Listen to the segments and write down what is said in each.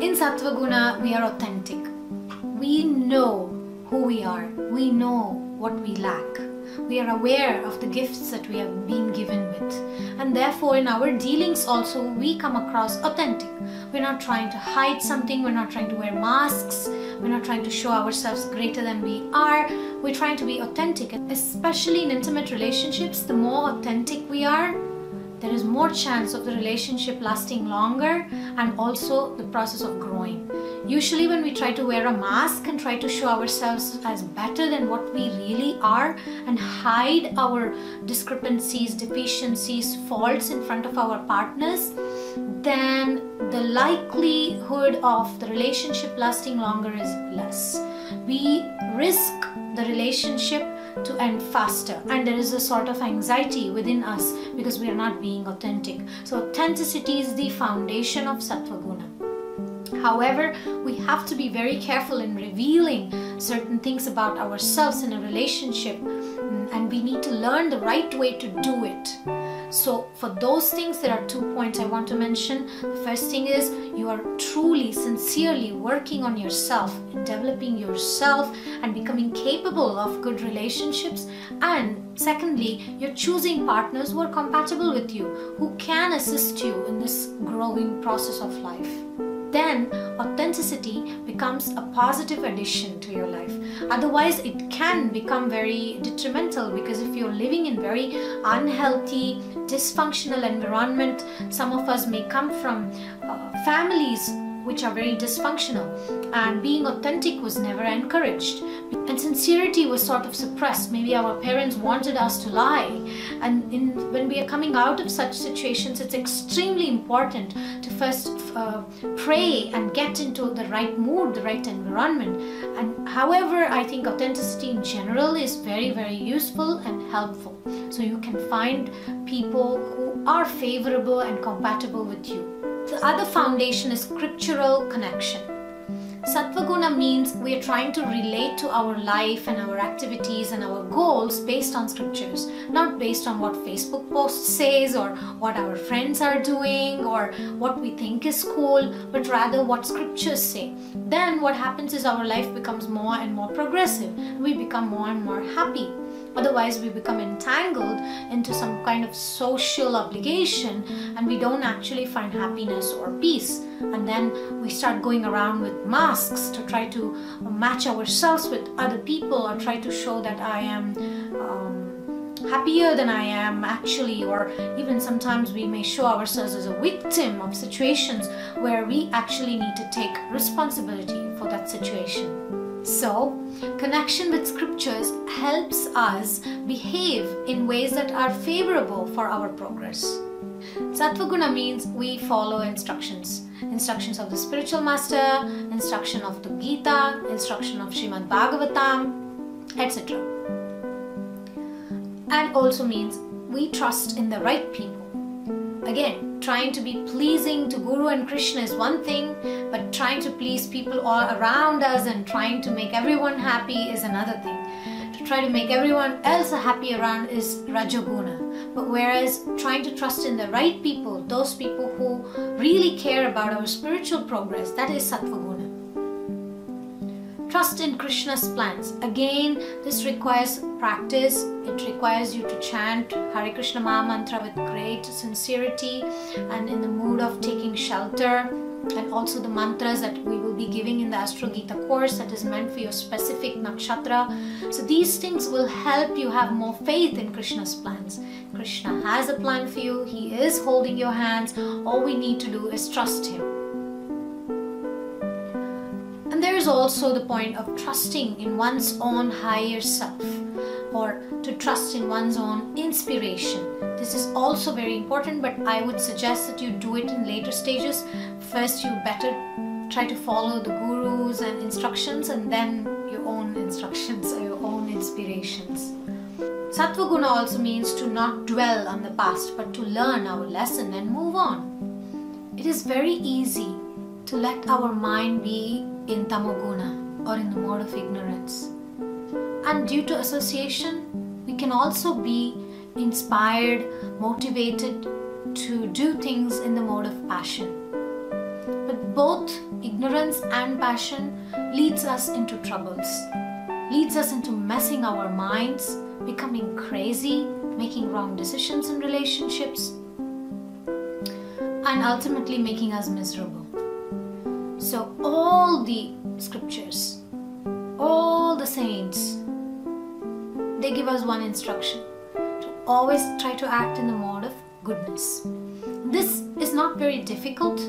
In Sattva Guna, we are authentic. We know who we are. We know what we lack. We are aware of the gifts that we have been given with. And therefore, in our dealings also, we come across authentic. We're not trying to hide something. We're not trying to wear masks. We're not trying to show ourselves greater than we are. We're trying to be authentic. Especially in intimate relationships, the more authentic we are, there is more chance of the relationship lasting longer and also the process of growing. Usually when we try to wear a mask and try to show ourselves as better than what we really are and hide our discrepancies, deficiencies, faults in front of our partners, then the likelihood of the relationship lasting longer is less. We risk the relationship to end faster, and there is a sort of anxiety within us because we are not being authentic. So authenticity is the foundation of Sattva Guna. However, we have to be very careful in revealing certain things about ourselves in a relationship, and we need to learn the right way to do it. So for those things, there are 2 points I want to mention. The first thing is you are truly, sincerely working on yourself, developing yourself and becoming capable of good relationships. And secondly, you're choosing partners who are compatible with you, who can assist you in this growing process of life. Then authenticity becomes a positive addition to your life. Otherwise, it can become very detrimental, because if you're living in very unhealthy, dysfunctional environment, some of us may come from families which are very dysfunctional, and being authentic was never encouraged, and sincerity was sort of suppressed. Maybe our parents wanted us to lie, and when we are coming out of such situations, it's extremely important to first pray and get into the right mood, the right environment. And however, I think authenticity in general is very, very useful and helpful. So you can find people who are favorable and compatible with you. The other foundation is scriptural connection. Sattva Guna means we are trying to relate to our life and our activities and our goals based on scriptures, not based on what Facebook post says or what our friends are doing or what we think is cool, but rather what scriptures say. Then what happens is our life becomes more and more progressive. We become more and more happy. Otherwise, we become entangled into some kind of social obligation and we don't actually find happiness or peace. And then we start going around with masks to try to match ourselves with other people or try to show that I am happier than I am actually, or even sometimes we may show ourselves as a victim of situations where we actually need to take responsibility for that situation. So, connection with scriptures helps us behave in ways that are favorable for our progress. Sattva Guna means we follow instructions. Instructions of the spiritual master, instruction of the Gita, instruction of Srimad Bhagavatam, etc. And also means we trust in the right people. Again, trying to be pleasing to Guru and Krishna is one thing, but trying to please people all around us and trying to make everyone happy is another thing. To try to make everyone else happy around is Rajoguna. But whereas trying to trust in the right people, those people who really care about our spiritual progress, that is Sattva Guna. Trust in Krishna's plans. Again, this requires practice. It requires you to chant Hare Krishna Maha Mantra with great sincerity and in the mood of taking shelter, and also the mantras that we will be giving in the Astro-Gita course that is meant for your specific nakshatra. So these things will help you have more faith in Krishna's plans. Krishna has a plan for you. He is holding your hands. All we need to do is trust him. And there is also the point of trusting in one's own higher self, or to trust in one's own inspiration. This is also very important, but I would suggest that you do it in later stages. First, you better try to follow the gurus and instructions, and then your own instructions or your own inspirations. Sattva Guna also means to not dwell on the past, but to learn our lesson and move on. It is very easy to let our mind be in Tamoguna or in the mode of ignorance. And due to association, we can also be inspired, motivated to do things in the mode of passion. But both ignorance and passion leads us into troubles, leads us into messing our minds, becoming crazy, making wrong decisions in relationships, and ultimately making us miserable. So all the scriptures, all the saints, they give us one instruction: to always try to act in the mode of goodness. This is not very difficult.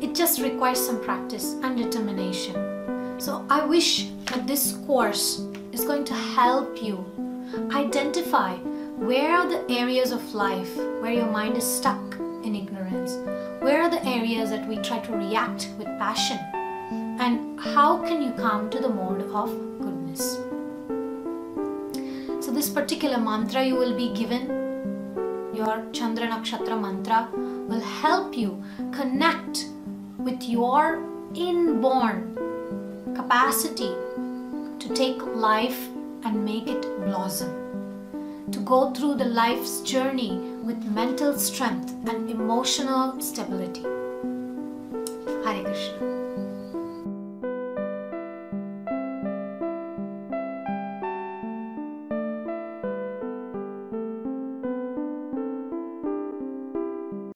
It just requires some practice and determination. So I wish that this course is going to help you identify where are the areas of life where your mind is stuck in ignorance, where are the areas that we try to react with passion, and how can you come to the mode of goodness. So this particular mantra you will be given, your Chandra Nakshatra mantra, will help you connect with your inborn capacity to take life and make it blossom, to go through the life's journey with mental strength and emotional stability. Hare Krishna.